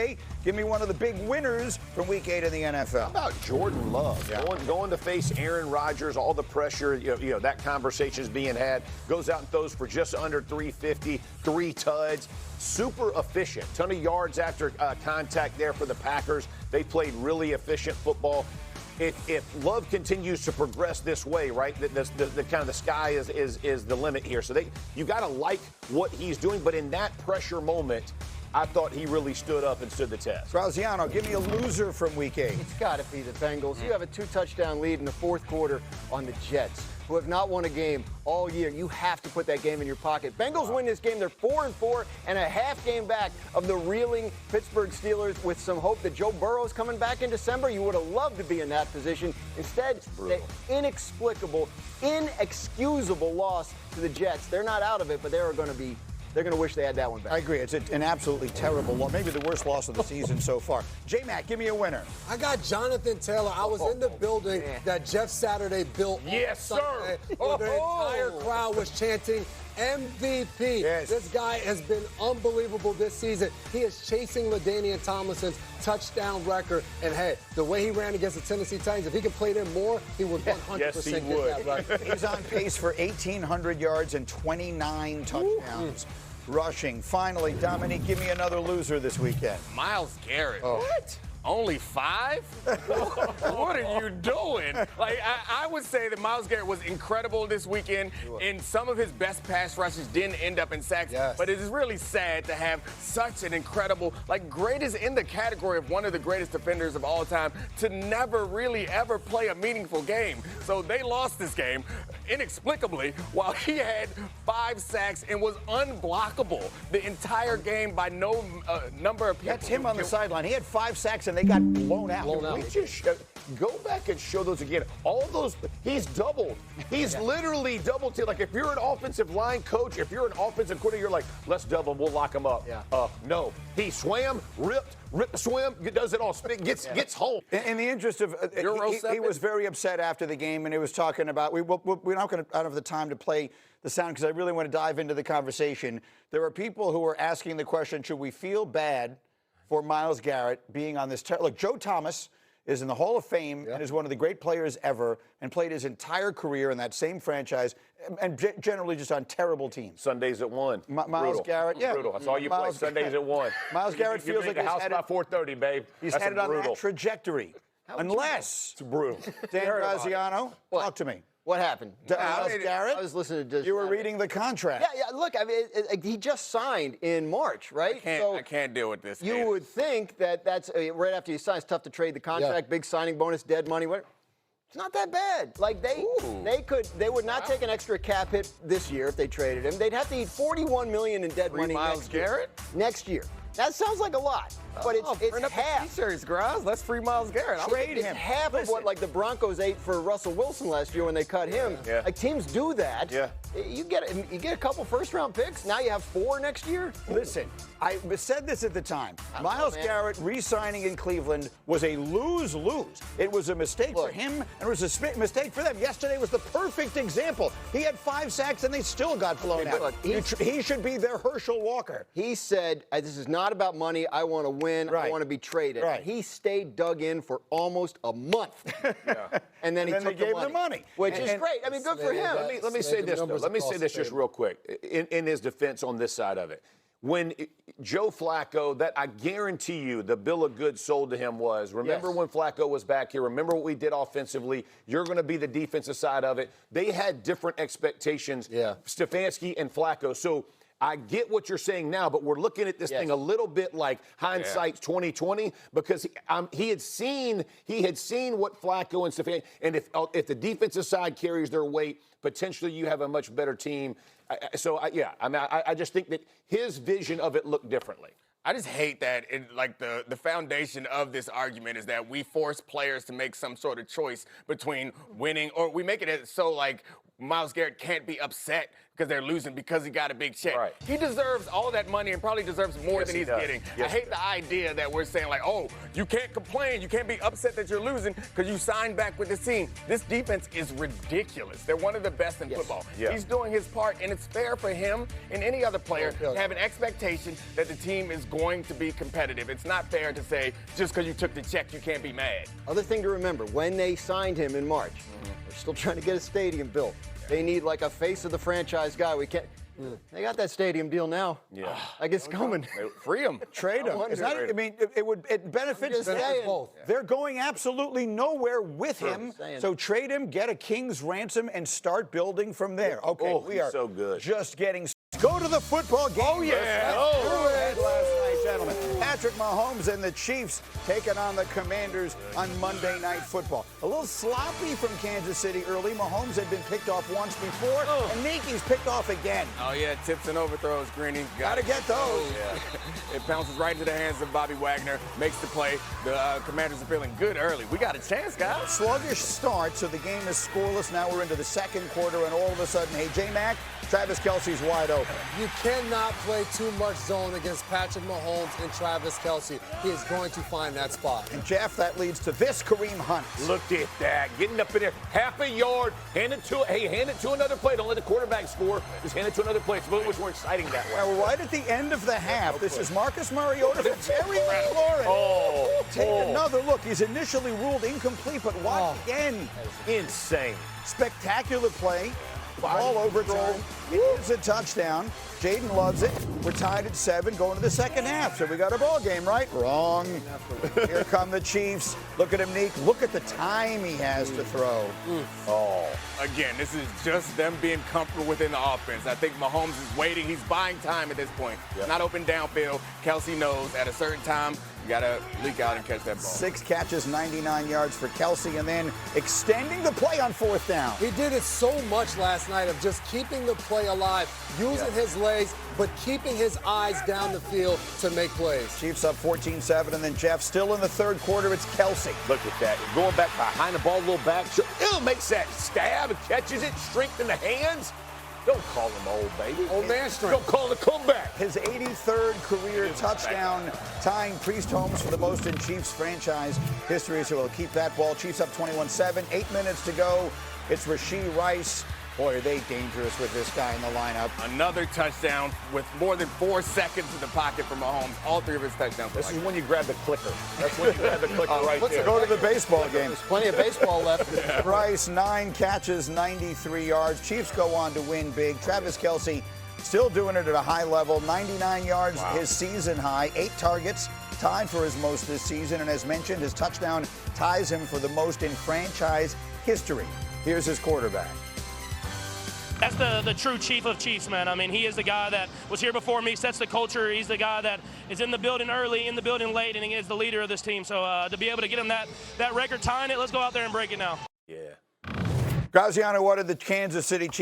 Jay, give me one of the big winners from Week 8 in the NFL. How about Jordan Love going to face Aaron Rodgers? All the pressure, that conversation is being had. Goes out and throws for just under 350, 3 tuds. Super efficient. Ton of yards after contact there for the Packers. They played really efficient football. If Love continues to progress this way, right, the kind of the sky is the limit here. So you got to like what he's doing, but in that pressure moment, I thought he really stood up and stood the test. Graziano, give me a loser from Week 8. It's got to be the Bengals. You have a 2-touchdown lead in the fourth quarter on the Jets, who have not won a game all year. You have to put that game in your pocket. Bengals win this game. They're 4-4 and a half game back of the reeling Pittsburgh Steelers with some hope that Joe Burrow's coming back in December. You would have loved to be in that position. Instead, the inexplicable, inexcusable loss to the Jets. They're not out of it, but they're going to wish they had that one back. I agree. It's an absolutely terrible loss. Maybe the worst loss of the season so far. J-Mac, give me a winner. I got Jonathan Taylor. I was in the building that Jeff Saturday built. Yes, sir. Where the entire crowd was chanting MVP. Yes. This guy has been unbelievable this season. He is chasing LaDainian Tomlinson's touchdown record. And, hey, the way he ran against the Tennessee Titans, if he could play them more, he would 100% Yes, he get would. that record. He's on pace for 1,800 yards and 29 touchdowns rushing. Finally, Dominique, give me another loser this weekend. Myles Garrett. What? Only 5? What are you doing? Like, I would say that Myles Garrett was incredible this weekend. And some of his best pass rushes didn't end up in sacks. Yes. But it is really sad to have such an incredible, greatest in the category of one of the greatest defenders of all time to never really ever play a meaningful game. So they lost this game inexplicably while he had 5 sacks and was unblockable the entire game by no number of people. That's him on the sideline. He had 5 sacks and they got blown out. We just go back and show those again. All those, he's doubled. He's literally doubled. Like, if you're an offensive line coach, if you're an offensive coordinator, you're like, let's double him, we'll lock him up. Yeah. No. He swam, ripped the swim, does it all, gets home. In the interest of, he was very upset after the game, and he was talking about, we're not going to, out of the time to play the sound, because I really want to dive into the conversation. There are people who are asking the question, should we feel bad for Myles Garrett being on this? Look, Joe Thomas is in the Hall of Fame and is one of the great players ever and played his entire career in that same franchise and generally just on terrible teams. Sundays at 1. Myles Garrett, Brutal. That's all you play, Sundays at 1. Myles Garrett feels like the house by 4:30, babe. He's headed on that trajectory. Unless, it's brutal. Dan Graziano, talk to me. What happened? Myles Garrett? I was listening to You were reading the contract. Yeah, look, I mean, he just signed in March, right? I can't deal with this. You would think that's right after you sign, it's tough to trade the contract, big signing bonus, dead money. It's not that bad. Like, they would not take an extra cap hit this year if they traded him. They'd have to eat $41 million in dead money Myles Garrett? next year. That sounds like a lot, but it's half. T-shirts, Graz. Let's free Myles Garrett. Trade him. It's half of what the Broncos ate for Russell Wilson last year when they cut him. Yeah. Like, teams do that. Yeah. You get a couple first-round picks. Now you have 4 next year. Listen, I said this at the time. Myles Garrett re-signing in Cleveland was a lose-lose. It was a mistake for him, and it was a mistake for them. Yesterday was the perfect example. He had 5 sacks, and they still got blown out. Look, He should be their Herschel Walker. He said, this is not about money. I want to win. Right. I want to be traded. Right. He stayed dug in for almost a month. And then he then took they gave him the money. Which is great. I mean, good for him. Let me say this, though. Let me say this just real quick in his defense on this side of it. When Joe Flacco, that I guarantee you the bill of goods sold to him was, remember when Flacco was back here, remember what we did offensively, you're going to be the defensive side of it. They had different expectations, Stefanski and Flacco. So I get what you're saying now, but we're looking at this thing a little bit like hindsight's 2020 because he had seen what Flacco and Stefanski, and if the defensive side carries their weight, potentially you have a much better team. I just think that his vision of it looked differently. I just hate that the foundation of this argument is that we force players to make some sort of choice between winning, or we make it so like Myles Garrett can't be upset because they're losing because he got a big check. Right. He deserves all that money and probably deserves more than he's getting. I hate the idea that we're saying, like, oh, you can't complain. You can't be upset that you're losing because you signed back with this team. This defense is ridiculous. They're one of the best in football. Yeah. He's doing his part, and it's fair for him and any other player to have an expectation that the team is going to be competitive. It's not fair to say just because you took the check, you can't be mad. Other thing to remember, when they signed him in March, they're still trying to get a stadium built. They need like a face of the franchise guy. We can't. They got that stadium deal now. Yeah. I guess coming. Free him. Trade him. I mean, it benefits them. both. They're going absolutely nowhere with him. So trade him, get a king's ransom, and start building from there. Okay, we are so good. just getting. Go to the football game. Oh yeah. Last night, gentlemen. Patrick Mahomes and the Chiefs taking on the Commanders on Monday Night Football. A little sloppy from Kansas City early. Mahomes had been picked off once before, and Nikki's picked off again. Oh, yeah, tips and overthrows, Greeny. Got to get those. It bounces right into the hands of Bobby Wagner, makes the play. The Commanders are feeling good early. We got a chance, guys. Sluggish start, so the game is scoreless. Now we're into the second quarter, and all of a sudden, hey, J-Mac, Travis Kelce's wide open. You cannot play too much zone against Patrick Mahomes and Travis Kelce. He is going to find that spot. And Jeff, that leads to this Kareem Hunt. Look at that. Getting up in there. Half a yard. Hand it to another play. Don't let the quarterback score. Just hand it to another play. It's a little much more exciting that way. Well, right at the end of the half, this is Marcus Mariota for Terry McLaurin. Take another look. He's initially ruled incomplete, but watch again. Insane. Spectacular play. Ball overthrown. It is a touchdown. Jaden loves it. We're tied at 7 going to the second half. So we got a ball game, right? Wrong. Here come the Chiefs. Look at him, Neek. Look at the time he has to throw. Again, this is just them being comfortable within the offense. I think Mahomes is waiting. He's buying time at this point. Not open downfield. Kelce knows at a certain time, you got to leak out and catch that ball. 6 catches, 99 yards for Kelce, and then extending the play on 4th down. He did it so much last night of just keeping the play alive, using his legs, but keeping his eyes down the field to make plays. Chiefs up 14-7, and then Jeff still in the third quarter. It's Kelce. Look at that. Going back behind the ball, a little back. Makes that stab and catches it. Strength in the hands. Don't call him old, baby. Old man strength. Don't call it a comeback. His 83rd career touchdown, tying Priest Holmes for the most in Chiefs franchise history. So we'll keep that ball. Chiefs up 21-7. 8 minutes to go. It's Rashee Rice. Boy, are they dangerous with this guy in the lineup. Another touchdown with more than 4 seconds in the pocket for Mahomes. All 3 of his touchdowns. This is when you grab the clicker. That's when you grab the clicker right there. Go to the baseball game. There's plenty of baseball left. Rice, 9 catches, 93 yards. Chiefs go on to win big. Travis Kelce still doing it at a high level. 99 yards, his season high. 8 targets, tied for his most this season. And as mentioned, his touchdown ties him for the most in franchise history. Here's his quarterback. That's the true chief of Chiefs, man. I mean, he is the guy that was here before me, sets the culture. He's the guy that is in the building early, in the building late, and he is the leader of this team. So to be able to get him that record, tying it, let's go out there and break it now. Yeah. Graziano, what are the Kansas City Chiefs?